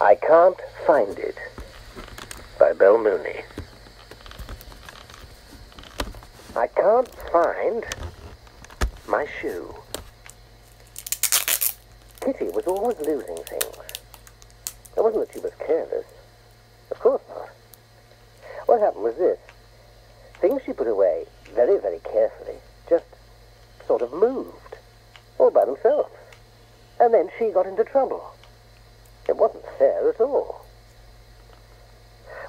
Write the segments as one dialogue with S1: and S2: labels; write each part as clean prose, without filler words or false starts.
S1: I Can't Find It by Bill Mooney. I can't find my shoe. Kitty was always losing things. It wasn't that she was careless. Of course not. What happened was this. Things she put away very, very carefully just sort of moved, all by themselves. And then she got into trouble. It wasn't fair at all.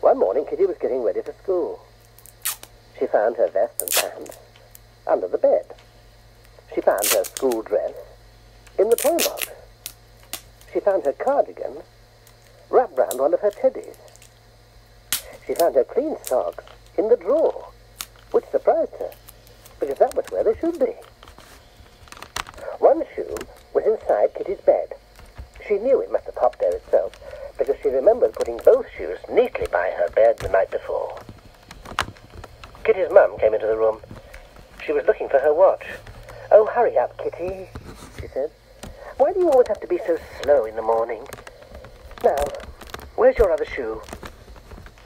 S1: One morning, Kitty was getting ready for school. She found her vest and pants under the bed. She found her school dress in the toy box. She found her cardigan wrapped round one of her teddies. She found her clean socks in the drawer, which surprised her, because that was where they should be. One shoe was inside Kitty's bed. She knew it must have hopped there itself, because she remembered putting both shoes neatly by her bed the night before. Kitty's mum came into the room. She was looking for her watch. "Oh, hurry up, Kitty," she said. "Why do you always have to be so slow in the morning? Now, where's your other shoe?"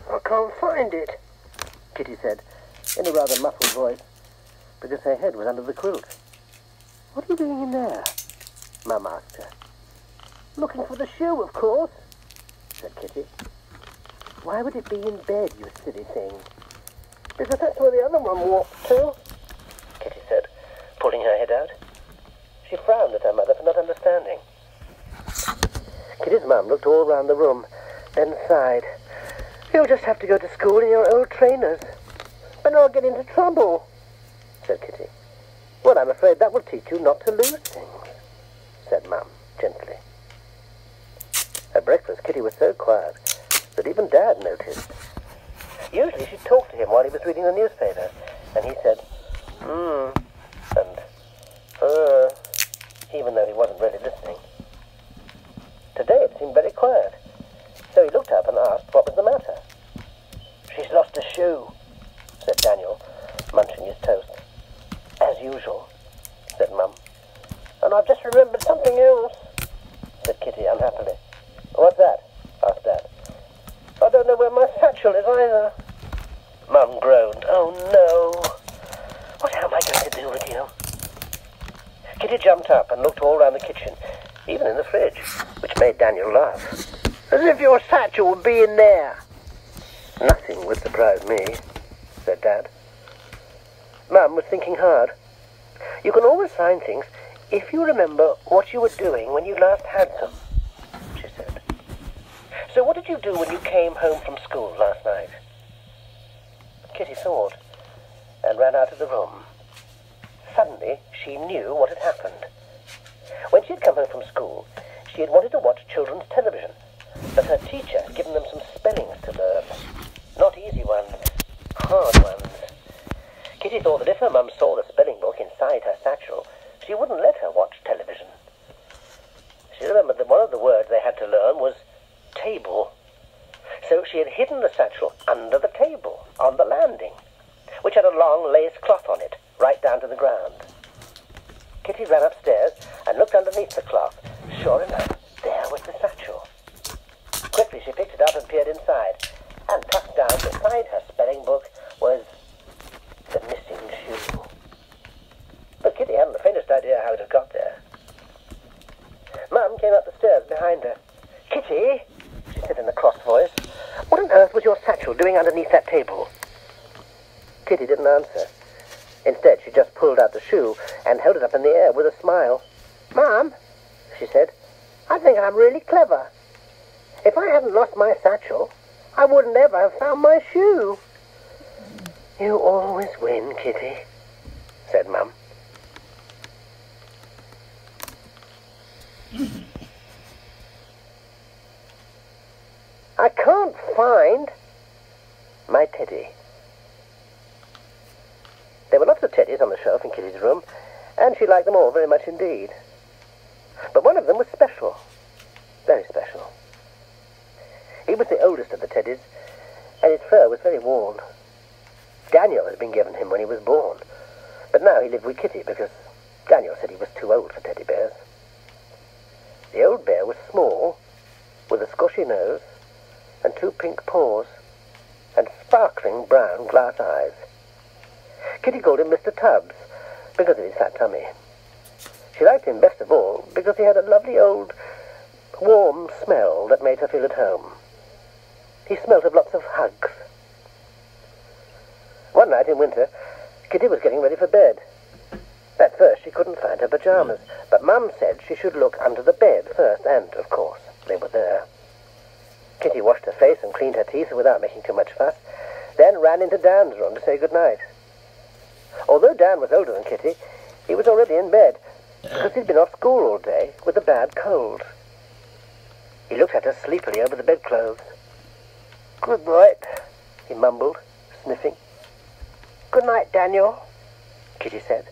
S1: "I can't find it," Kitty said, in a rather muffled voice, because her head was under the quilt. "What are you doing in there?" Mum asked her. "Looking for the shoe, of course," said Kitty. "Why would it be in bed, you silly thing?" "Because that's where the other one walked to," Kitty said, pulling her head out. She frowned at her mother for not understanding. Kitty's mum looked all round the room, then sighed. "You'll just have to go to school in your old trainers. But I'll get into trouble," said Kitty. "Well, I'm afraid that will teach you not to lose things," said Mum, gently. At breakfast, Kitty was so quiet that even Dad noticed. Usually she'd talk to him while he was reading the newspaper, and he said, and, even though he wasn't really listening. Today it seemed very quiet, so he looked up and asked what was the matter. "She's lost a shoe," said Daniel, munching his toast. "As usual," said Mum. "And I've just remembered something else," said Kitty unhappily. "What's that?" asked Dad. "I don't know where my satchel is either." Mum groaned. "Oh no! What am I going to do with you?" Kitty jumped up and looked all round the kitchen, even in the fridge, which made Daniel laugh. "As if your satchel would be in there." "Nothing would surprise me," said Dad. Mum was thinking hard. "You can always find things if you remember what you were doing when you last had them," she said. "So what did you do when you came home from school last night?" Kitty thought and ran out of the room. Suddenly, she knew what had happened. When she had come home from school, she had wanted to watch children's television, but her teacher had given them some spellings to learn. Not easy ones, hard ones. Kitty thought that if her mum saw the spelling book inside her satchel, she wouldn't let her watch television. She remembered that one of the words they had to learn was table. So she had hidden the satchel under the table, on the landing, which had a long lace cloth on it, right down to the ground. Kitty ran upstairs and looked underneath the cloth. Sure enough, there was the satchel. Quickly she picked it up and peered inside, and tucked down beside her spelling book was the missing shoe. But Kitty hadn't the faintest idea how it had got there. Mum came up the stairs behind her. "Kitty," she said in a cross voice, "what on earth was your satchel doing underneath that table?" Kitty didn't answer. Instead, she just pulled out the shoe and held it up in the air with a smile. "Mum," she said, "I think I'm really clever. If I hadn't lost my satchel, I wouldn't ever have found my shoe." "You always win, Kitty," said Mum. I can't find my teddy. There were lots of teddies on the shelf in Kitty's room, and she liked them all very much indeed. But one of them was special, very special. He was the oldest of the teddies, and his fur was very worn. Daniel had been given him when he was born, but now he lived with Kitty because Daniel said he was too old for teddy bears. The old bear was small, with a squashy nose and 2 pink paws and sparkling brown glass eyes. Kitty called him Mr. Tubbs because of his fat tummy. She liked him best of all because he had a lovely old warm smell that made her feel at home. He smelt of lots of hugs. One night in winter, Kitty was getting ready for bed. At first she couldn't find her pyjamas, but Mum said she should look under the bed first, and, of course, they were there. Kitty washed her face and cleaned her teeth without making too much fuss, then ran into Dan's room to say good night. Although Dan was older than Kitty, he was already in bed, because he'd been off school all day with a bad cold. He looked at her sleepily over the bedclothes. "Good night," he mumbled, sniffing. "Good night, Daniel," Kitty said.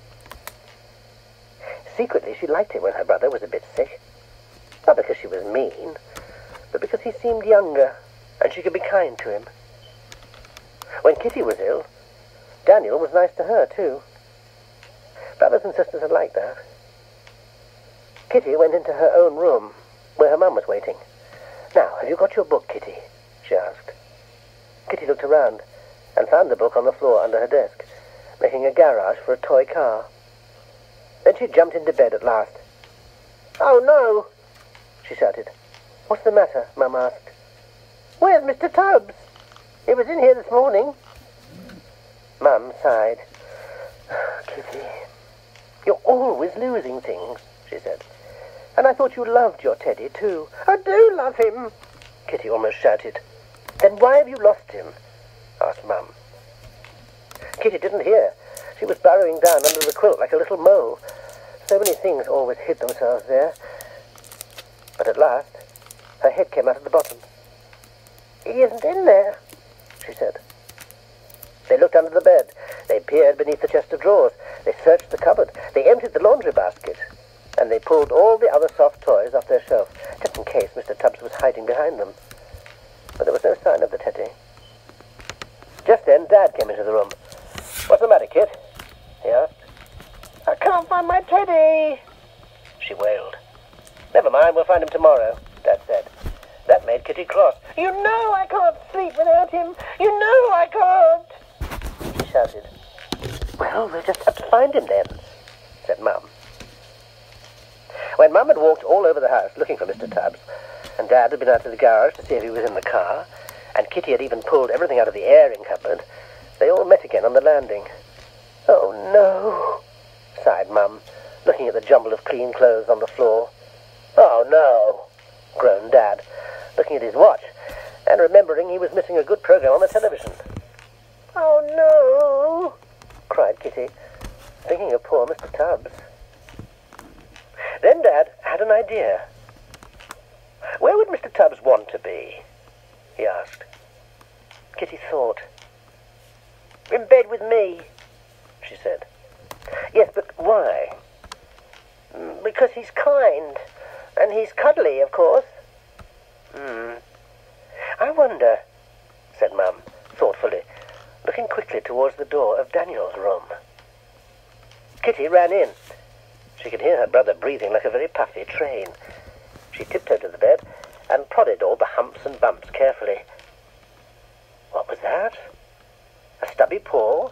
S1: Secretly, she liked it when her brother was a bit sick. Not because she was mean, but because he seemed younger, and she could be kind to him. When Kitty was ill, Daniel was nice to her, too. Brothers and sisters are like that. Kitty went into her own room, where her mum was waiting. "Now, have you got your book, Kitty?" she asked. Kitty looked around and found the book on the floor under her desk, making a garage for a toy car. Then she jumped into bed at last. "Oh, no!" she shouted. "What's the matter?" Mum asked. "Where's Mr. Tubbs? He was in here this morning." Mum sighed. "Kitty, you're always losing things," she said. "And I thought you loved your Teddy, too." "I do love him," Kitty almost shouted. "Then why have you lost him?" asked Mum. Kitty didn't hear. She was burrowing down under the quilt like a little mole. So many things always hid themselves there. But at last, her head came out of the bottom. "He isn't in there," she said. They looked under the bed. They peered beneath the chest of drawers. They searched the cupboard. They emptied the laundry basket. And they pulled all the other soft toys off their shelf, just in case Mr. Tubbs was hiding behind them. But there was no sign of the Teddy. Just then, Dad came into the room. "What's the matter, Kit?" he asked. "I can't find my Teddy," she wailed. "Never mind, we'll find him tomorrow," Dad said. That made Kitty cross. "You know I can't sleep without him. You know I can't," she shouted. "Well, we'll just have to find him then," said Mum. When Mum had walked all over the house looking for Mr. Tubbs, and Dad had been out to the garage to see if he was in the car, and Kitty had even pulled everything out of the airing cupboard, they all met again on the landing. "Oh, no," sighed Mum, looking at the jumble of clean clothes on the floor. "Oh, no," groaned Dad, looking at his watch and remembering he was missing a good program on the television. "Oh, no," cried Kitty, thinking of poor Mr. Tubbs. Then Dad had an idea. "Where would Mr. Tubbs want to be?" he asked. Kitty thought. "In bed with me," she said. "Yes, but why?" "Because he's kind, and he's cuddly, of course." "I wonder," said Mum, thoughtfully, looking quickly towards the door of Daniel's room. Kitty ran in. She could hear her brother breathing like a very puffy train. She tiptoed to the bed and prodded all the humps and bumps carefully. What was that? A stubby paw?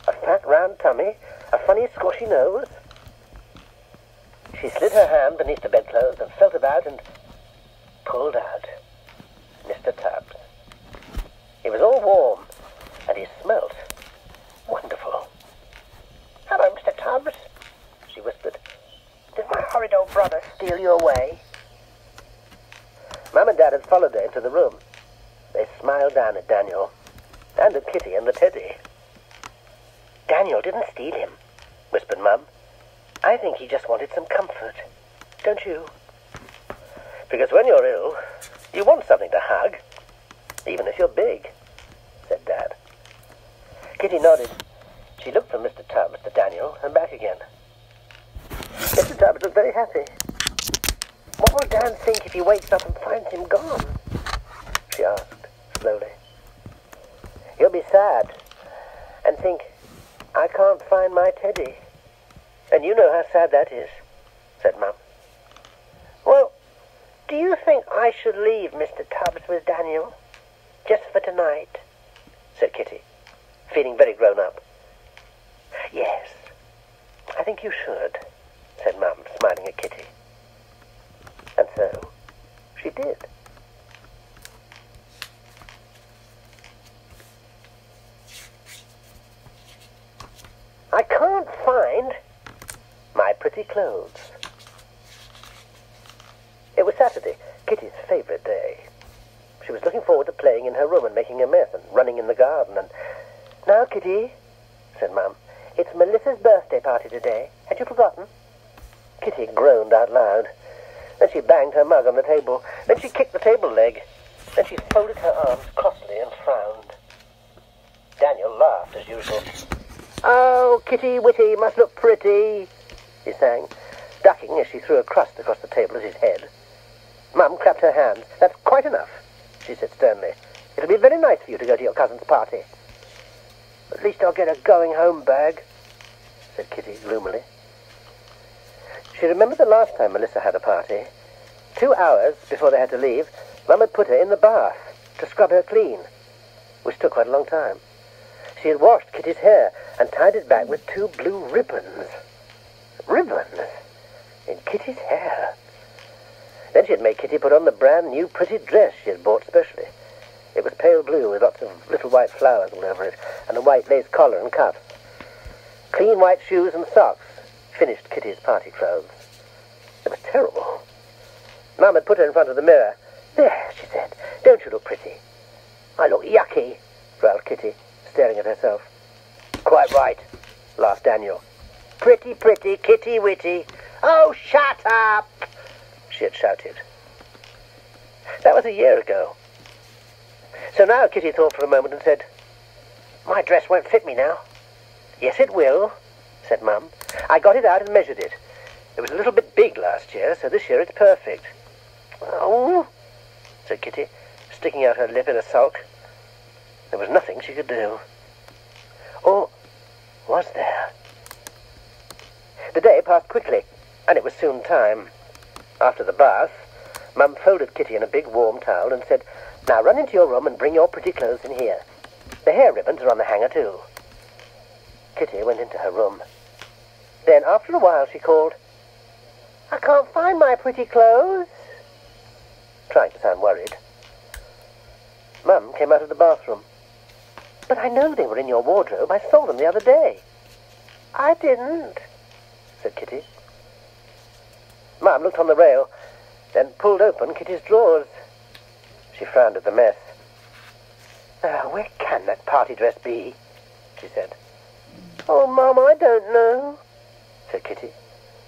S1: A fat round tummy? A funny squashy nose? She slid her hand beneath the bedclothes and felt about and pulled out Mr. Tubbs. He was all warm, and he smelt wonderful. "Hello, Mr. Tubbs," she whispered. "Did my horrid old brother steal you away?" Mum and Dad had followed her into the room. They smiled down at Daniel, and at Kitty and the Teddy. "Daniel didn't steal him," whispered Mum. "I think he just wanted some comfort. Don't you?" "Because when you're ill, you want something to hug, even if you're big," said Dad. Kitty nodded. She looked from Mr. Tubbs to Daniel and back again. Mr. Tubbs looked very happy. "What will Dan think if he wakes up and finds him gone?" she asked, slowly. "He'll be sad and think, 'I can't find my Teddy.' And you know how sad that is," said Mum. "Well, Do you think I should leave Mr. Tubbs with Daniel? Just for tonight? Said Kitty, feeling very grown up. Yes, I think you should, said Mum, smiling at Kitty. And so, she did. I can't find my pretty clothes. It was Saturday, Kitty's favourite day. She was looking forward to playing in her room and making a mess and running in the garden and... Now, Kitty, said Mum, it's Melissa's birthday party today. Had you forgotten? Kitty groaned out loud. Then she banged her mug on the table. Then she kicked the table leg. Then she folded her arms crossly and frowned. Daniel laughed as usual. Oh, Kitty Witty must look pretty, he sang, ducking as she threw a crust across the table at his head. Mum clapped her hands. That's quite enough, she said sternly. It'll be very nice for you to go to your cousin's party. At least I'll get a going-home bag, said Kitty gloomily. She remembered the last time Melissa had a party. 2 hours before they had to leave, Mum had put her in the bath to scrub her clean, which took quite a long time. She had washed Kitty's hair and tied it back with 2 blue ribbons. Ribbons? In Kitty's hair? Then she had made Kitty put on the brand new pretty dress she had bought specially. It was pale blue with lots of little white flowers all over it, and a white lace collar and cuffs. Clean white shoes and socks finished Kitty's party clothes. It was terrible. Mum had put her in front of the mirror. There, she said, don't you look pretty? I look yucky, growled Kitty, staring at herself. Quite right, laughed Daniel. Pretty, pretty, Kitty Witty. Oh, shut up, she had shouted. That was a year ago. So now Kitty thought for a moment and said, my dress won't fit me now. Yes, it will, said Mum. I got it out and measured it. It was a little bit big last year, so this year it's perfect. Oh, said Kitty, sticking out her lip in a sulk. There was nothing she could do. Or was there? The day passed quickly, and it was soon time. After the bath, Mum folded Kitty in a big warm towel and said, now run into your room and bring your pretty clothes in here. The hair ribbons are on the hanger too. Kitty went into her room. Then, after a while, she called, I can't find my pretty clothes, trying to sound worried. Mum came out of the bathroom. But I know they were in your wardrobe. I saw them the other day. I didn't, said Kitty. Mum looked on the rail, then pulled open Kitty's drawers. She frowned at the mess. Where can that party dress be? She said. Oh, Mum, I don't know, said Kitty.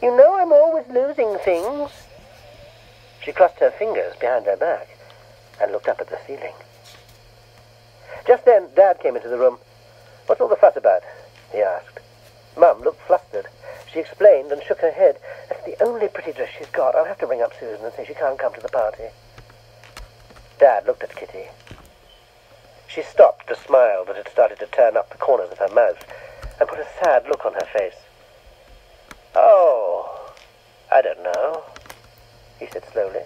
S1: You know I'm always losing things. She crossed her fingers behind her back and looked up at the ceiling. Just then, Dad came into the room. What's all the fuss about? He asked. Mum looked flustered. She explained and shook her head. That's the only pretty dress she's got. I'll have to ring up Susan and say she can't come to the party. Dad looked at Kitty. She stopped to smile that had started to turn up the corners of her mouth and put a sad look on her face. Oh, I don't know, he said slowly,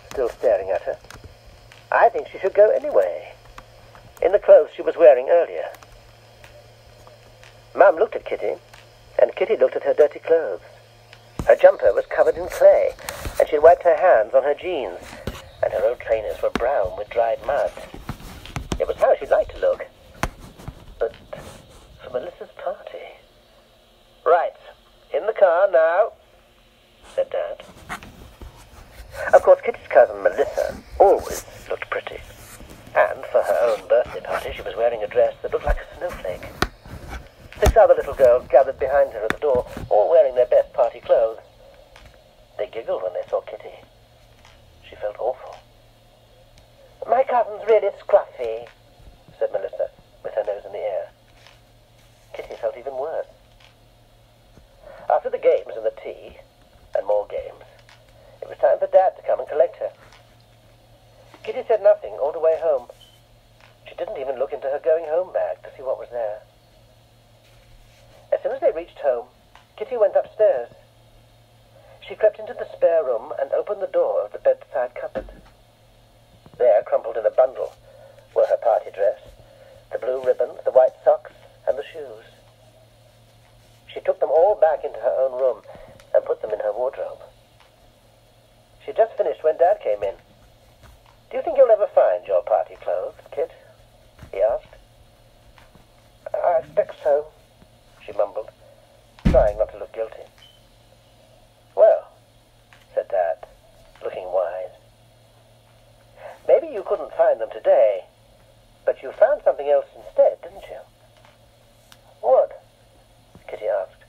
S1: still staring at her. I think she should go anyway, in the clothes she was wearing earlier. Mum looked at Kitty, and Kitty looked at her dirty clothes. Her jumper was covered in clay, and she had wiped her hands on her jeans, and her old trainers were brown with dried mud. It was how she'd like to look. But for Melissa's party... Right, in the car now, said Dad. Of course, Kitty's cousin Melissa always looked pretty. And for her own birthday party, she was wearing a dress that looked like a snowflake. 6 other little girls gathered behind her at the door, all wearing their best party clothes. They giggled when they saw Kitty. She felt awful. My cousin's really scruffy, said Melissa, with her nose in the air. Kitty felt even worse. After the games and the tea, and more games, it was time for Dad to come and collect her. Kitty said nothing all the way home. She didn't even look into her going-home bag to see what was there. As soon as they reached home, Kitty went upstairs. She crept into the spare her room and opened the door of the bedside cupboard. There, crumpled in a bundle, were her party dress, the blue ribbons, the white socks, and the shoes. She took them all back into her own room and put them in her wardrobe. She'd just finished when Dad came in. "Do you think you'll ever find your party clothes, Kit?" he asked. "I expect so," she mumbled, trying not to look guilty. "Well," said Dad, looking wise, "maybe you couldn't find them today, but you found something else instead, didn't you?" "What?" Kitty asked.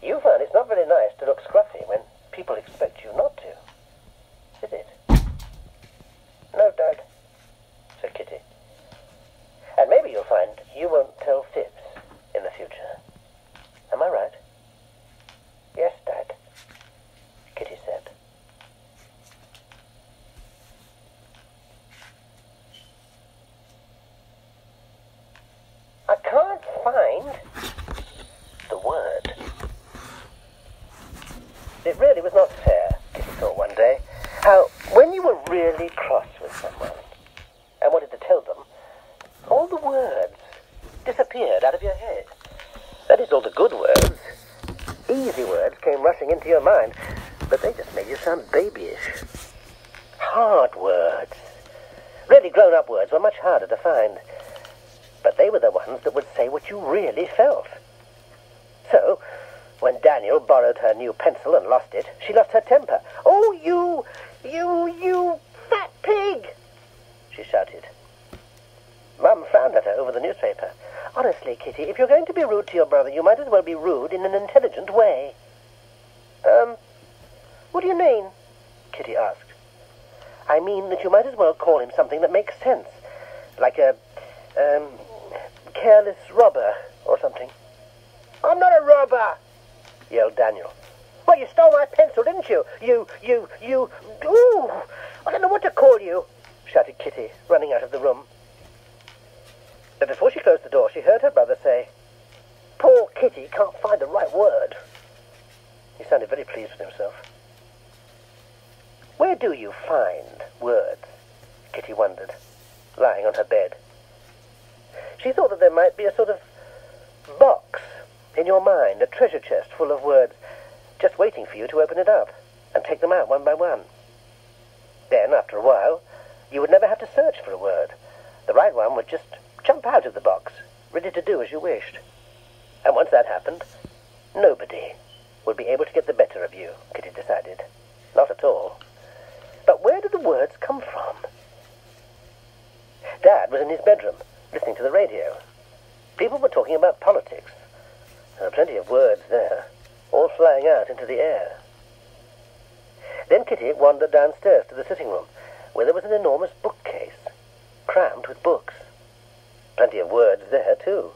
S1: "You found it's not very nice to look scruffy when people expect you not to, is it?" "No, Dad," said Kitty. "And maybe you'll find you won't tell fibs in the future. Am I right?" "Yes, Dad," Kitty said. "I can't find the word." It really was not fair, Kitty thought one day, how when you were really cross with someone and wanted to tell them, all the words disappeared out of your head. That is, all the good words. Easy words came rushing into your mind, but they just made you sound babyish. Hard words, really grown-up words, were much harder to find, but they were the ones that would say what you really felt. So, when Daniel borrowed her new pencil and lost it, she lost her temper. "Oh, you fat pig!" she shouted. Mum frowned at her over the newspaper. "Honestly, Kitty, if you're going to be rude to your brother, you might as well be rude in an intelligent way." What do you mean?" Kitty asked. "I mean that you might as well call him something that makes sense, like a, careless robber or something." "I'm not a robber!" yelled Daniel. "Well, you stole my pencil, didn't you? Ooh! I don't know what to call you," shouted Kitty, running out of the room. But before she closed the door, she heard her brother say, "Poor Kitty can't find the right word." He sounded very pleased with himself. "Where do you find words?" Kitty wondered, lying on her bed. She thought that there might be a sort of box in your mind, a treasure chest full of words, just waiting for you to open it up and take them out one by one. Then, after a while, you would never have to search for a word. The right one would just jump out of the box, ready to do as you wished. And once that happened, nobody would be able to get the better of you, Kitty decided. Not at all. But where did the words come from? Dad was in his bedroom, listening to the radio. People were talking about politics. There were plenty of words there, all flying out into the air. Then Kitty wandered downstairs to the sitting room, where there was an enormous bookcase, crammed with books. Plenty of words there, too,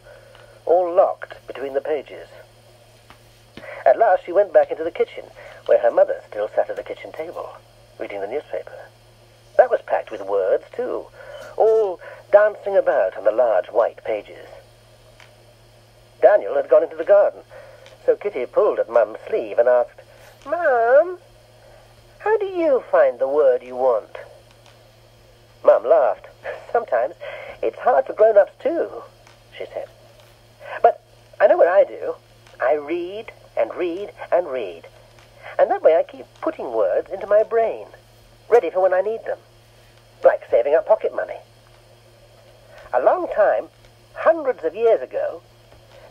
S1: all locked between the pages. At last she went back into the kitchen, where her mother still sat at the kitchen table, reading the newspaper. That was packed with words, too, all dancing about on the large white pages. Daniel had gone into the garden, so Kitty pulled at Mum's sleeve and asked, "Mum, how do you find the word you want?" Mum laughed. "Sometimes it's hard for grown-ups too," she said. "But I know what I do. I read and read and read. And that way I keep putting words into my brain, ready for when I need them. Like saving up pocket money. A long time, hundreds of years ago,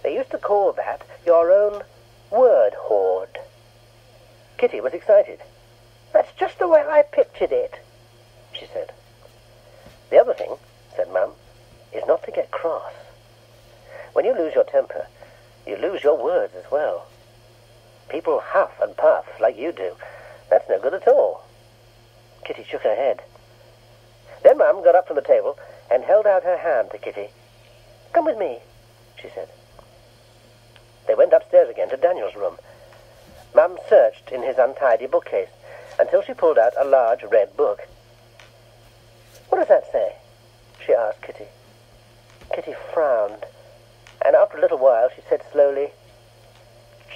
S1: they used to call that your own word hoard." Kitty was excited. "That's just the way I pictured it," she said. "The other thing," said Mum, "is not to get cross. When you lose your temper, you lose your words as well. People huff and puff like you do. That's no good at all." Kitty shook her head. Then Mum got up from the table and held out her hand to Kitty. "Come with me," she said. They went upstairs again to Daniel's room. Mum searched in his untidy bookcase until she pulled out a large red book. "What does that say?" she asked Kitty. Kitty frowned, and after a little while she said slowly,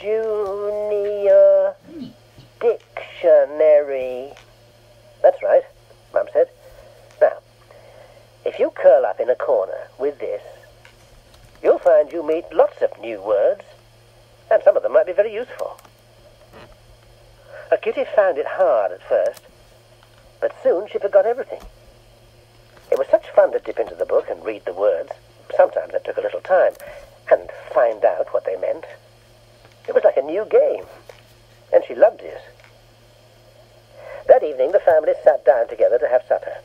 S1: "Junior Diction." meet lots of new words, and some of them might be very useful. Kitty found it hard at first, but soon she forgot everything. It was such fun to dip into the book and read the words. Sometimes it took a little time, and find out what they meant. It was like a new game, and she loved it. That evening the family sat down together to have supper.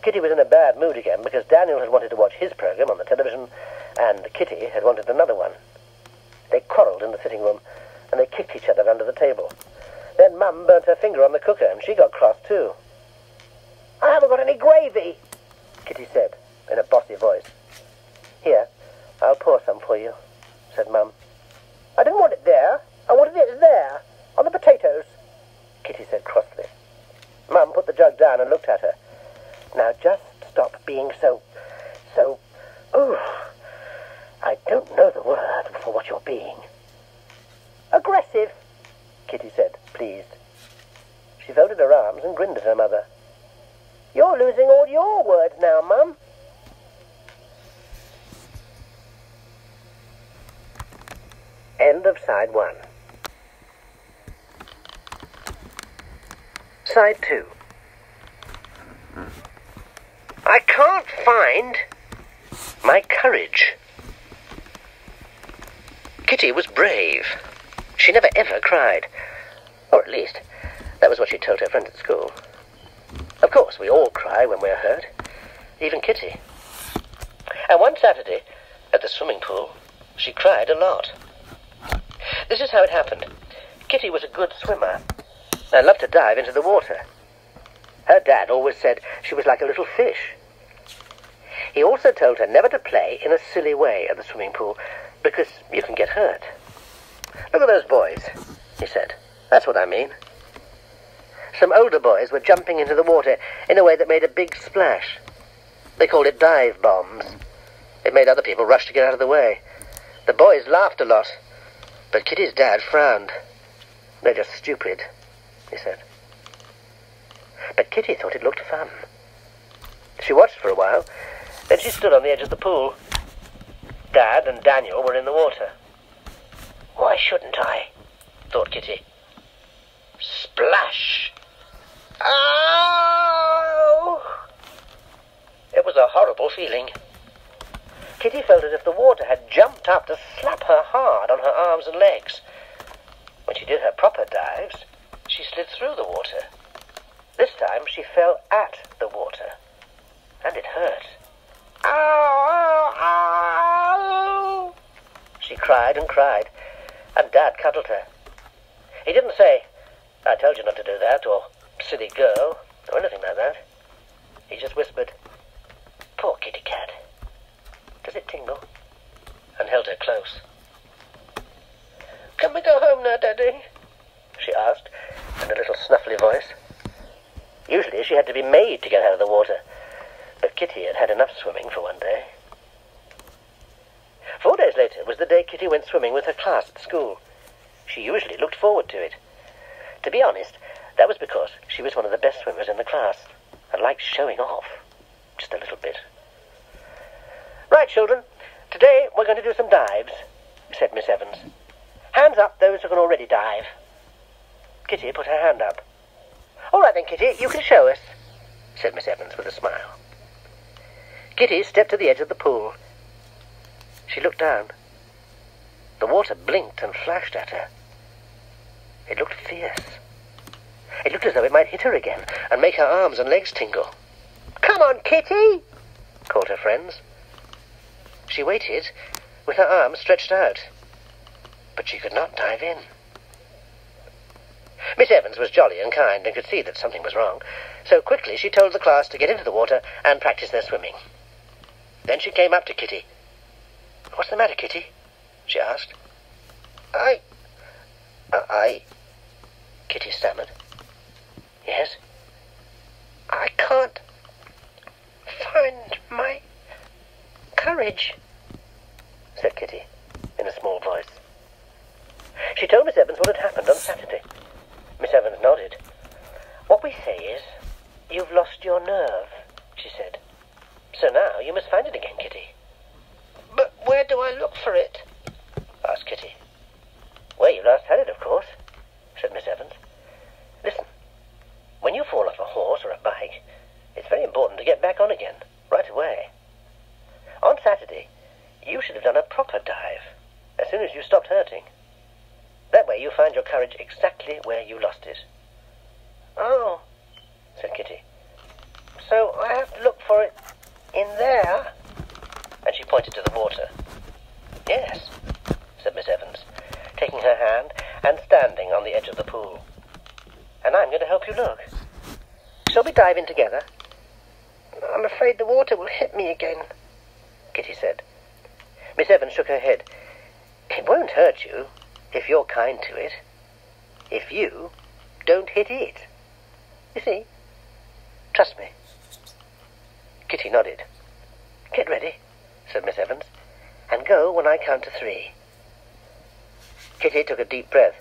S1: Kitty was in a bad mood again because Daniel had wanted to watch his program on the television, and Kitty had wanted another one. They quarrelled in the sitting room, and they kicked each other under the table. Then Mum burnt her finger on the cooker, and she got cross too. "I haven't got any gravy," Kitty said, in a bossy voice. "Here, I'll pour some for you," said Mum. "I didn't want it there. I wanted it there, on the potatoes," Kitty said crossly. Mum put the jug down and looked at her. "Now just stop being so... I don't know the word for what you're being." "Aggressive," Kitty said, pleased. She folded her arms and grinned at her mother. "You're losing all your words now, Mum." End of Side 1. Side 2. I can't find my courage. Kitty was brave. She never ever cried. Or at least, that was what she told her friends at school. Of course, we all cry when we're hurt. Even Kitty. And one Saturday, at the swimming pool, she cried a lot. This is how it happened. Kitty was a good swimmer and loved to dive into the water. Her dad always said she was like a little fish. He also told her never to play in a silly way at the swimming pool, because you can get hurt. "Look at those boys," he said. "That's what I mean." Some older boys were jumping into the water in a way that made a big splash. They called it dive bombs. It made other people rush to get out of the way. The boys laughed a lot, but Kitty's dad frowned. "They're just stupid," he said. But Kitty thought it looked fun. She watched for a while, then she stood on the edge of the pool. Dad and Daniel were in the water. "Why shouldn't I?" thought Kitty. Splash! Ow! It was a horrible feeling. Kitty felt as if the water had jumped up to slap her hard on her arms and legs. When she did her proper dives, she slid through the water. This time she fell at the water, and it hurt. Ow! Ow! Ow! She cried and cried, and Dad cuddled her. He didn't say, "I told you not to do that," or "silly girl," or anything like that. He just whispered, "Poor kitty cat. Does it tingle?" and held her close. "Can we go home now, Daddy?" she asked, in a little snuffly voice. Usually she had to be made to get out of the water, but Kitty had had enough swimming for one day. 4 days later was the day Kitty went swimming with her class at school. She usually looked forward to it. To be honest, that was because she was one of the best swimmers in the class and liked showing off, just a little bit. "Right, children, today we're going to do some dives," said Miss Evans. "Hands up, those who can already dive." Kitty put her hand up. "All right then, Kitty, you can show us," said Miss Evans with a smile. Kitty stepped to the edge of the pool. She looked down. The water blinked and flashed at her. It looked fierce. It looked as though it might hit her again and make her arms and legs tingle. "Come on, Kitty!" called her friends. She waited with her arms stretched out, but she could not dive in. Miss Evans was jolly and kind and could see that something was wrong, so quickly she told the class to get into the water and practice their swimming. Then she came up to Kitty. "What's the matter, Kitty?" she asked. I... Kitty stammered. "Yes?" "I can't find my courage," said Kitty in a small voice. She told Miss Evans what had happened on Saturday. Miss Evans nodded. "What we say is, you've lost your nerve," she said. "So now you must find it again, Kitty." "But where do I look for it?" asked Kitty. "Where you last had it, of course," said Miss Evans. "Listen, when you fall off a horse or a bike, it's very important to get back on again, right away. On Saturday, you should have done a proper dive, as soon as you stopped hurting. That way you find your courage exactly where you lost it." "Oh," said Kitty. "So I have to look for it in there?" And she pointed to the water. "Yes," said Miss Evans, taking her hand and standing on the edge of the pool. "And I'm going to help you look. Shall we dive in together?" "I'm afraid the water will hit me again," Kitty said. Miss Evans shook her head. "It won't hurt you if you're kind to it. If you don't hit it. You see? Trust me." Kitty nodded. "Get ready," said Miss Evans, "and go when I count to 3. Kitty took a deep breath.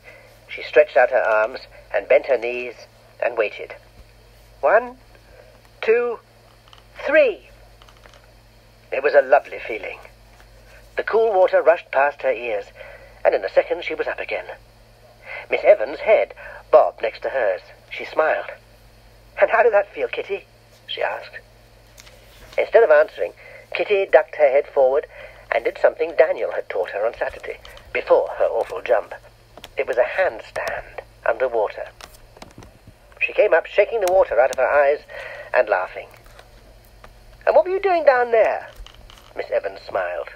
S1: She stretched out her arms and bent her knees and waited. 1, 2, 3. It was a lovely feeling. The cool water rushed past her ears, and in a second she was up again. Miss Evans' head bobbed next to hers. She smiled. "And how did that feel, Kitty?" she asked. Instead of answering, Kitty ducked her head forward and did something Daniel had taught her on Saturday, before her awful jump. It was a handstand underwater. She came up, shaking the water out of her eyes and laughing. "And what were you doing down there?" Miss Evans smiled.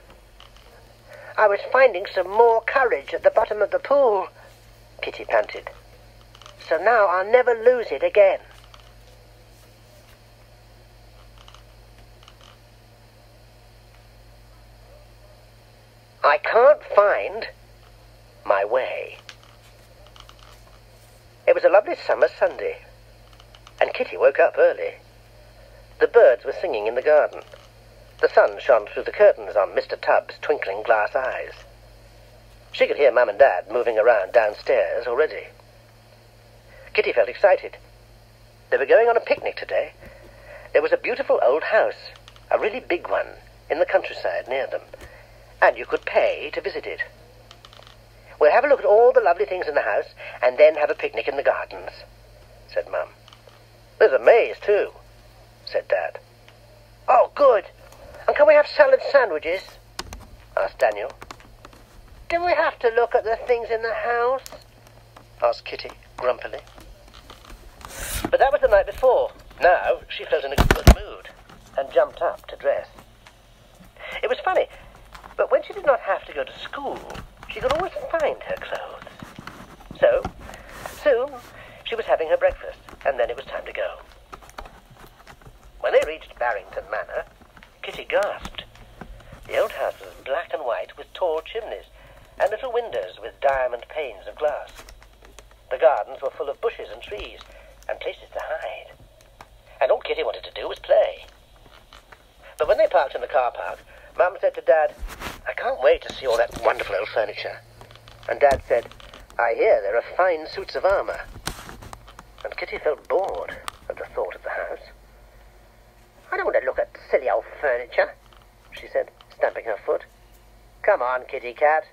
S1: "I was finding some more courage at the bottom of the pool," Kitty panted. "So now I'll never lose it again." I can't find my way. It was a lovely summer Sunday, and Kitty woke up early. The birds were singing in the garden. The sun shone through the curtains on Mr. Tubbs' twinkling glass eyes. She could hear Mum and Dad moving around downstairs already. Kitty felt excited. They were going on a picnic today. There was a beautiful old house, a really big one, in the countryside near them, and you could pay to visit it. "We'll have a look at all the lovely things in the house, and then have a picnic in the gardens," said Mum. "There's a maze, too," said Dad. "Oh, good. And can we have salad sandwiches?" asked Daniel. "Do we have to look at the things in the house?" asked Kitty grumpily. But that was the night before. Now she felt in a good mood and jumped up to dress. It was funny, but when she did not have to go to school, she could always find her clothes. So, soon, she was having her breakfast, and then it was time to go. When they reached Barrington Manor, Kitty gasped. The old house was black and white with tall chimneys and little windows with diamond panes of glass. The gardens were full of bushes and trees and places to hide. And all Kitty wanted to do was play. But when they parked in the car park, Mum said to Dad, "I can't wait to see all that wonderful old furniture." And Dad said, "I hear there are fine suits of armour." And Kitty felt bored at the thought of the house. "I don't want to look at silly old furniture," she said, stamping her foot. "Come on, kitty cat,"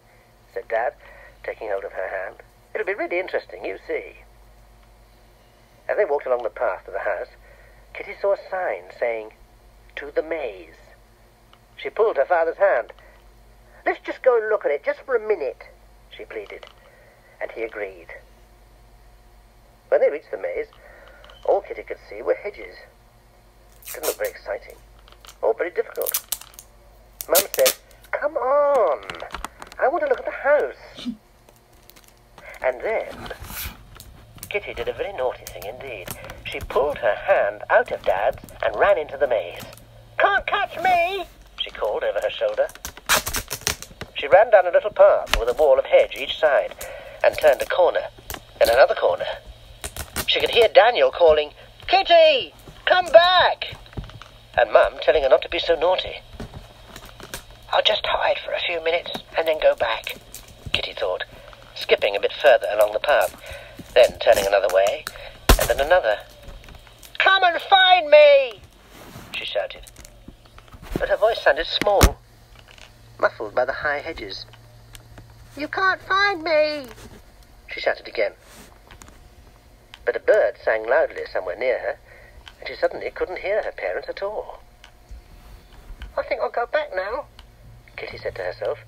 S1: said Dad, taking hold of her hand. "It'll be really interesting, you see." As they walked along the path to the house, Kitty saw a sign saying, "To the maze." She pulled her father's hand. "Let's just go and look at it, just for a minute," she pleaded, and he agreed. When they reached the maze, all Kitty could see were hedges. It didn't look very exciting, or very difficult. Mum said, "Come on, I want to look at the house." And then Kitty did a very naughty thing indeed. She pulled her hand out of Dad's and ran into the maze. "Can't catch me!" she called over her shoulder. She ran down a little path with a wall of hedge each side and turned a corner, then another corner. She could hear Daniel calling, "Kitty, come back!" and Mum telling her not to be so naughty. "I'll just hide for a few minutes and then go back," Kitty thought, skipping a bit further along the path, then turning another way, and then another. "Come and find me!" she shouted. But her voice sounded small. muffled by the high hedges. "You can't find me," she shouted again. But a bird sang loudly somewhere near her, and she suddenly couldn't hear her parents at all. "I think I'll go back now," Kitty said to herself,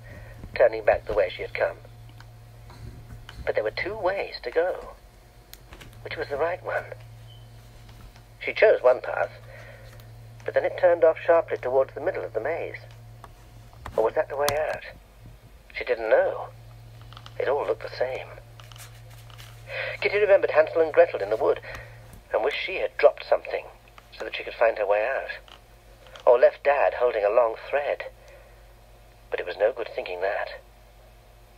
S1: turning back the way she had come. But there were two ways to go. Which was the right one? She chose one path, but then it turned off sharply towards the middle of the maze. Or was that the way out? She didn't know. It all looked the same. Kitty remembered Hansel and Gretel in the wood, and wished she had dropped something so that she could find her way out, or left Dad holding a long thread. But it was no good thinking that.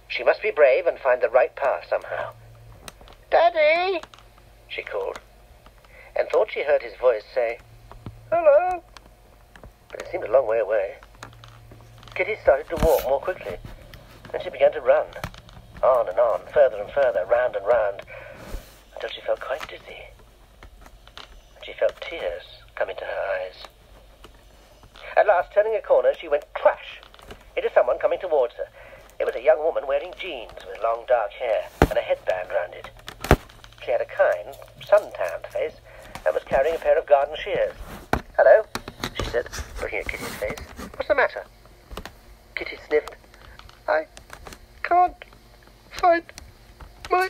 S1: She must be brave and find the right path somehow. "Daddy!" she called, and thought she heard his voice say, "Hello!" But it seemed a long way away. Kitty started to walk more quickly, and she began to run, on and on, further and further, round and round, until she felt quite dizzy. And she felt tears come into her eyes. At last, turning a corner, she went crash into someone coming towards her. It was a young woman wearing jeans with long dark hair and a headband round it. She had a kind, sun-tanned face and was carrying a pair of garden shears. "Hello," she said, looking at Kitty's face. "What's the matter?" Kitty sniffed. "I can't find my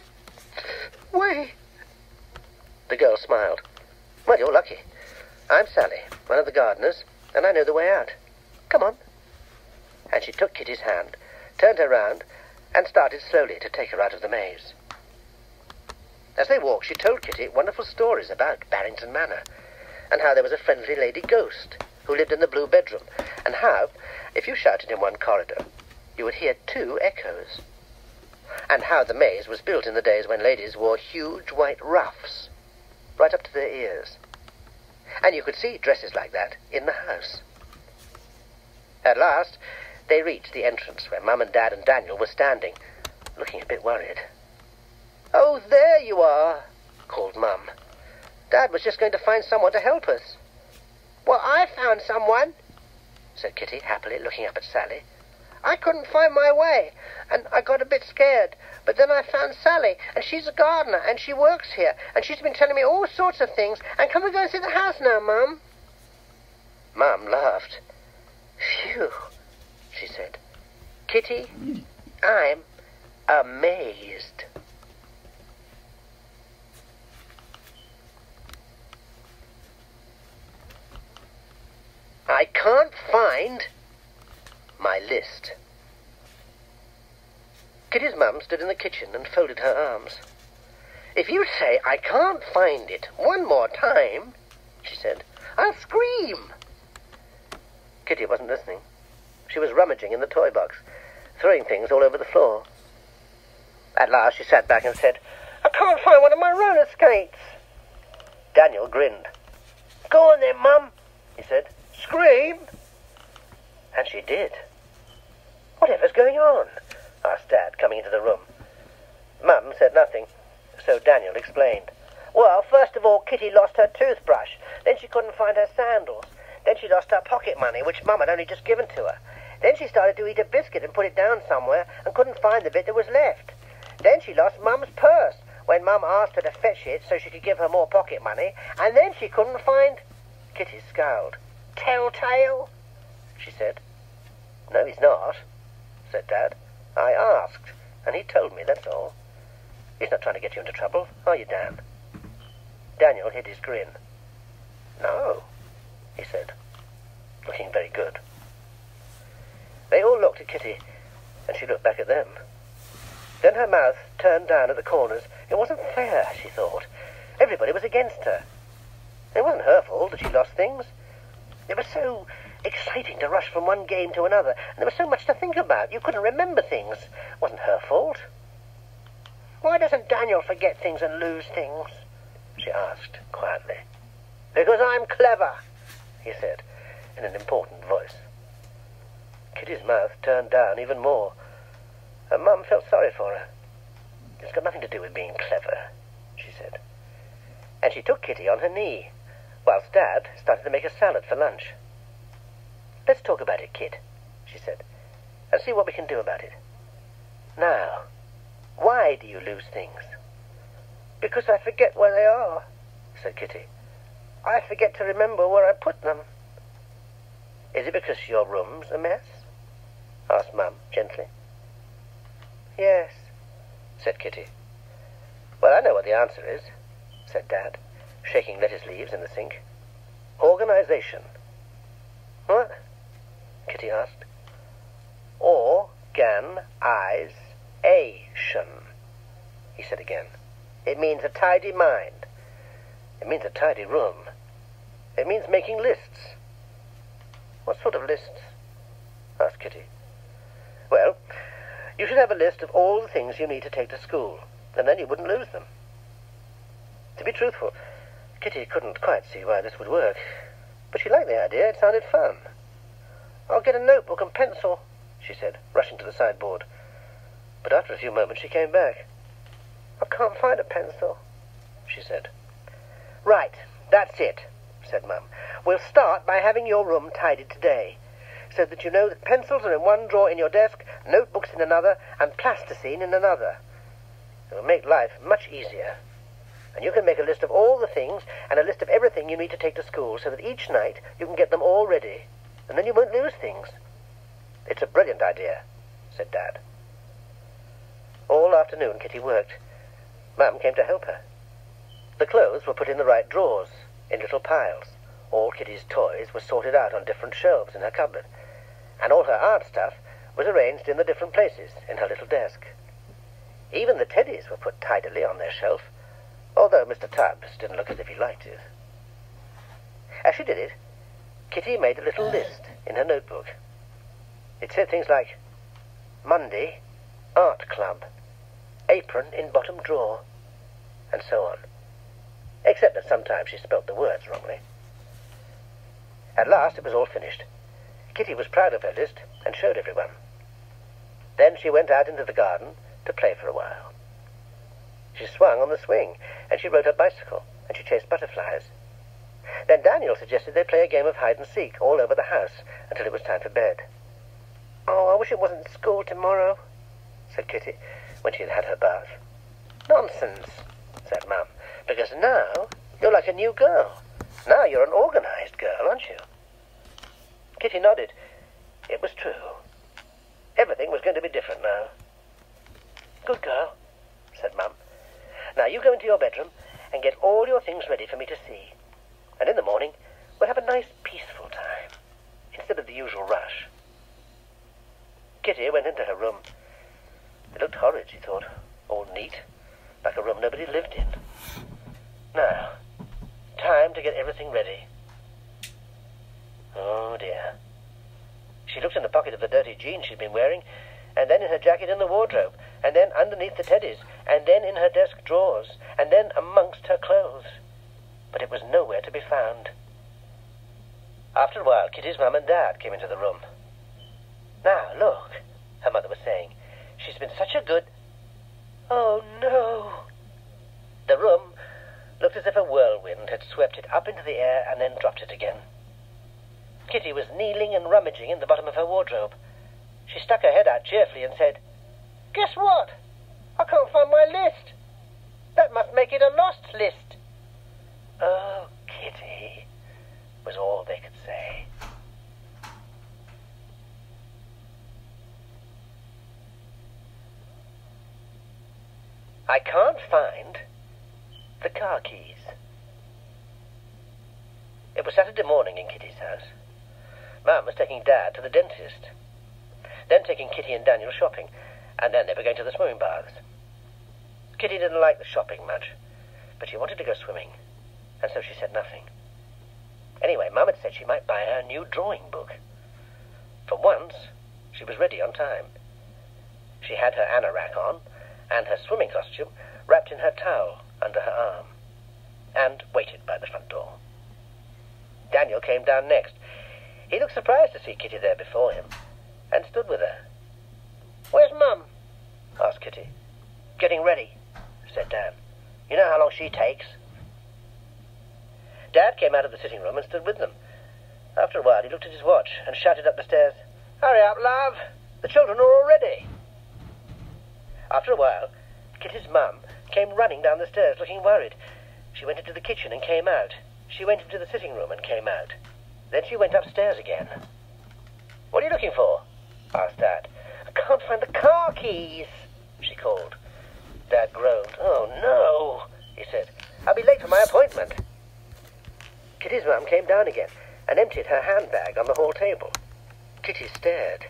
S1: way." The girl smiled. "Well, you're lucky. I'm Sally, one of the gardeners, and I know the way out. Come on." And she took Kitty's hand, turned her round, and started slowly to take her out of the maze. As they walked, she told Kitty wonderful stories about Barrington Manor, and how there was a friendly lady ghost who lived in the blue bedroom, and how, if you shouted in one corridor, you would hear two echoes, and how the maze was built in the days when ladies wore huge white ruffs right up to their ears, and you could see dresses like that in the house. At last, they reached the entrance where Mum and Dad and Daniel were standing, looking a bit worried. "Oh, there you are," called Mum. "Dad was just going to find someone to help us." "Well, I found someone," said Kitty, happily looking up at Sally. "I couldn't find my way, and I got a bit scared, but then I found Sally, and she's a gardener, and she works here, and she's been telling me all sorts of things, and can we go and see the house now, Mum?" Mum laughed. "Phew," she said. "Kitty, I'm amazed." I can't find my list. Kitty's mum stood in the kitchen and folded her arms. "If you say I can't find it one more time," she said, "I'll scream." Kitty wasn't listening. She was rummaging in the toy box, throwing things all over the floor. At last she sat back and said, "I can't find one of my roller skates." Daniel grinned. "Go on then, Mum," he said. "Scream." And she did. "Whatever's going on?" asked Dad, coming into the room. Mum said nothing, so Daniel explained. "Well, first of all, Kitty lost her toothbrush. Then she couldn't find her sandals. Then she lost her pocket money, which Mum had only just given to her. Then she started to eat a biscuit and put it down somewhere and couldn't find the bit that was left. Then she lost Mum's purse when Mum asked her to fetch it so she could give her more pocket money, and then she couldn't find—" Kitty scowled. "Telltale?" she said. "No, he's not," said Dad. "I asked, and he told me, that's all. He's not trying to get you into trouble, are you, Dan?" Daniel hid his grin. "No," he said, looking very good. They all looked at Kitty, and she looked back at them. Then her mouth turned down at the corners. It wasn't fair, she thought. Everybody was against her. It wasn't her fault that she lost things. It was so exciting to rush from one game to another, and there was so much to think about. You couldn't remember things. It wasn't her fault. "Why doesn't Daniel forget things and lose things?" she asked quietly. "Because I'm clever," he said in an important voice. Kitty's mouth turned down even more. Her mum felt sorry for her. "It's got nothing to do with being clever," she said. And she took Kitty on her knee, whilst Dad started to make a salad for lunch. "Let's talk about it, kid," she said. and see what we can do about it. Now, why do you lose things? Because I forget where they are, said Kitty. I forget to remember where I put them. Is it because your room's a mess? Asked Mum gently. Yes, said Kitty. Well, I know what the answer is, said Dad, shaking lettuce leaves in the sink. Organization. What? Kitty asked. Organization, he said again. It means a tidy mind. It means a tidy room. It means making lists. What sort of lists? Asked Kitty. Well, you should have a list of all the things you need to take to school, and then you wouldn't lose them. To be truthful, Kitty couldn't quite see why this would work, but she liked the idea. It sounded fun. I'll get a notebook and pencil, she said, rushing to the sideboard. But after a few moments she came back. I can't find a pencil, she said. Right, that's it, said Mum. We'll start by having your room tidied today, so that you know that pencils are in one drawer in your desk, notebooks in another, and plasticine in another. It will make life much easier. And you can make a list of all the things and a list of everything you need to take to school, so that each night you can get them all ready, and then you won't lose things. It's a brilliant idea, said Dad. All afternoon Kitty worked. Mum came to help her. The clothes were put in the right drawers, in little piles. All Kitty's toys were sorted out on different shelves in her cupboard, and all her art stuff was arranged in the different places in her little desk. Even the teddies were put tidily on their shelf, although Mr. Tubbs didn't look as if he liked it. As she did it, Kitty made a little list in her notebook. It said things like, Monday, art club, apron in bottom drawer, and so on, except that sometimes she spelt the words wrongly. At last it was all finished. Kitty was proud of her list and showed everyone. Then she went out into the garden to play for a while. She swung on the swing, and she rode her bicycle, and she chased butterflies. Then Daniel suggested they play a game of hide-and-seek all over the house until it was time for bed. Oh, I wish it wasn't school tomorrow, said Kitty, when she had had her bath. Nonsense, said Mum, because now you're like a new girl. Now you're an organized girl, aren't you? Kitty nodded. It was true. Everything was going to be different now. Good girl, said Mum. Now you go into your bedroom and get all your things ready for me to see. And in the morning, we'll have a nice peaceful time, instead of the usual rush. Kitty went into her room. It looked horrid, she thought, all neat, like a room nobody lived in. Now, time to get everything ready. Oh, dear. She looked in the pocket of the dirty jeans she'd been wearing, and then in her jacket in the wardrobe, and then underneath the teddies, and then in her desk drawers, and then amongst her clothes. But it was nowhere to be found. After a while, Kitty's Mum and Dad came into the room. Now, look, her mother was saying. She's been such a good... Oh, no. The room looked as if a whirlwind had swept it up into the air and then dropped it again. Kitty was kneeling and rummaging in the bottom of her wardrobe. She stuck her head out cheerfully and said, Guess what? I can't find my list. That must make it a lost list. Oh, Kitty, was all they could say. I can't find the car keys. It was Saturday morning in Kitty's house. Mum was taking Dad to the dentist, then taking Kitty and Daniel shopping, and then they were going to the swimming baths. Kitty didn't like the shopping much, but she wanted to go swimming, and so she said nothing. Anyway, Mum had said she might buy her a new drawing book. For once, she was ready on time. She had her anorak on, and her swimming costume wrapped in her towel under her arm, and waited by the front door. Daniel came down next. He looked surprised to see Kitty there before him, and stood with her. Where's Mum? Asked Kitty. Getting ready, said Dan. You know how long she takes. Dad came out of the sitting room and stood with them. After a while he looked at his watch and shouted up the stairs, Hurry up, love. The children are all ready. After a while, Kitty's mum came running down the stairs looking worried. She went into the kitchen and came out. She went into the sitting room and came out. Then she went upstairs again. "What are you looking for?" asked Dad. "I can't find the car keys," she called. Dad groaned. "Oh, no," he said. "I'll be late for my appointment." Kitty's mum came down again and emptied her handbag on the hall table. Kitty stared.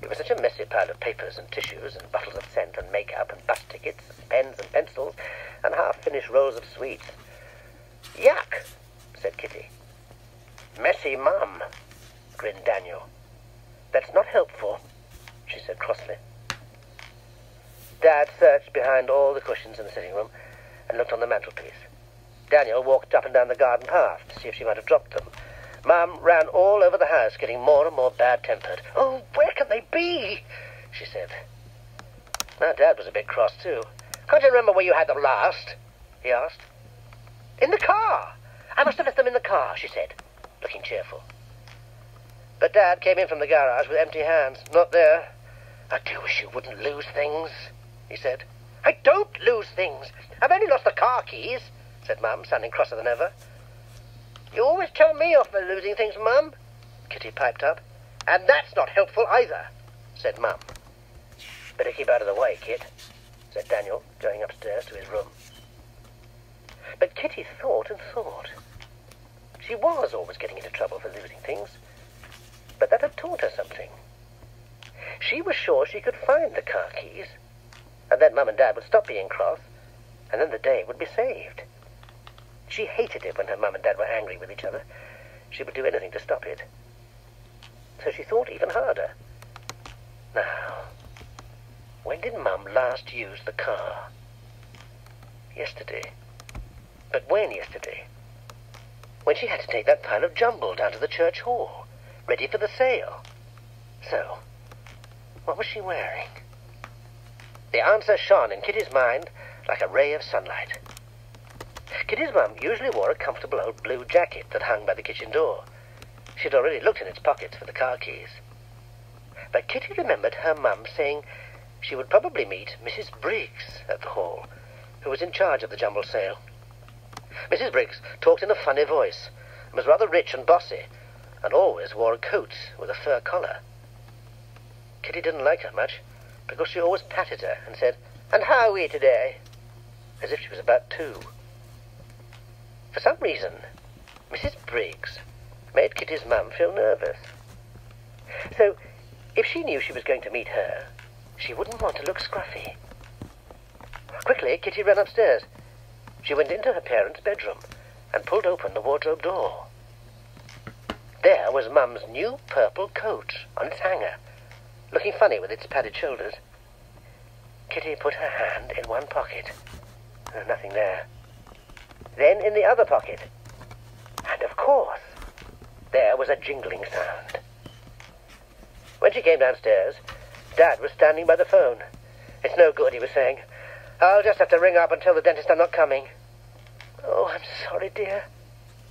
S1: It was such a messy pile of papers and tissues and bottles of scent and makeup and bus tickets and pens and pencils and half-finished rolls of sweets. "Yuck," said Kitty. "Messy mum," grinned Daniel. "That's not helpful," she said crossly. Dad searched behind all the cushions in the sitting room and looked on the mantelpiece. Daniel walked up and down the garden path to see if she might have dropped them. Mum ran all over the house, getting more and more bad-tempered. "Oh, where can they be?" she said. Now, Dad was a bit cross, too. "Can't you remember where you had them last?" he asked. "In the car. I must have left them in the car," she said, looking cheerful. But Dad came in from the garage with empty hands. "Not there." "I do wish you wouldn't lose things," he said. "I don't lose things. I've only lost the car keys," said Mum, sounding crosser than ever. "You always tell me off for losing things, Mum," Kitty piped up. "And that's not helpful either," said Mum. "Better keep out of the way, Kit," said Daniel, going upstairs to his room. But Kitty thought and thought. She was always getting into trouble for losing things, but that had taught her something. She was sure she could find the car keys, and then Mum and Dad would stop being cross, and then the day would be saved. She hated it when her Mum and Dad were angry with each other. She would do anything to stop it. So she thought even harder. Now, when did Mum last use the car? Yesterday. But when yesterday? When she had to take that pile of jumble down to the church hall, ready for the sale. So, what was she wearing? The answer shone in Kitty's mind like a ray of sunlight. Kitty's mum usually wore a comfortable old blue jacket that hung by the kitchen door. She'd already looked in its pockets for the car keys. But Kitty remembered her mum saying she would probably meet Mrs. Briggs at the hall, who was in charge of the jumble sale. Mrs. Briggs talked in a funny voice, and was rather rich and bossy, and always wore a coat with a fur collar. Kitty didn't like her much, because she always patted her and said, "And how are we today?" as if she was about 2. For some reason, Mrs. Briggs made Kitty's mum feel nervous. So, if she knew she was going to meet her, she wouldn't want to look scruffy. Quickly, Kitty ran upstairs. She went into her parents' bedroom and pulled open the wardrobe door. There was Mum's new purple coat on its hanger, looking funny with its padded shoulders. Kitty put her hand in one pocket. There was nothing there. Then in the other pocket. And of course, there was a jingling sound. When she came downstairs, Dad was standing by the phone. "It's no good," he was saying. "I'll just have to ring up and tell the dentist I'm not coming." "Oh, I'm sorry, dear,"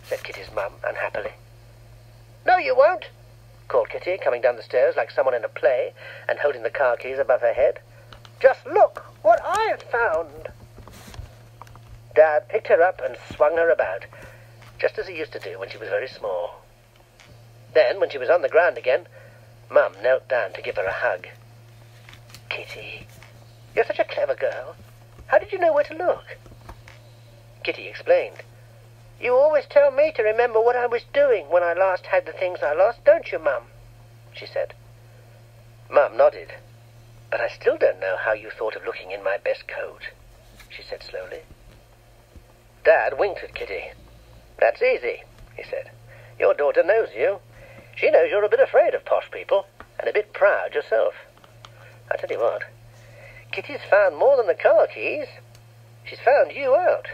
S1: said Kitty's mum unhappily. "No, you won't," called Kitty, coming down the stairs like someone in a play and holding the car keys above her head. "Just look what I've found." Dad picked her up and swung her about, just as he used to do when she was very small. Then, when she was on the ground again, Mum knelt down to give her a hug. "Kitty, you're such a clever girl. How did you know where to look?" Kitty explained. "You always tell me to remember what I was doing when I last had the things I lost, don't you, Mum?" she said. Mum nodded. "But I still don't know how you thought of looking in my best coat," she said slowly. Dad winked at Kitty. "That's easy," he said. "Your daughter knows you. She knows you're a bit afraid of posh people, and a bit proud yourself. I tell you what, Kitty's found more than the car keys. She's found you out."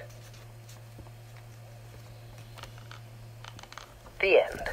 S1: The end.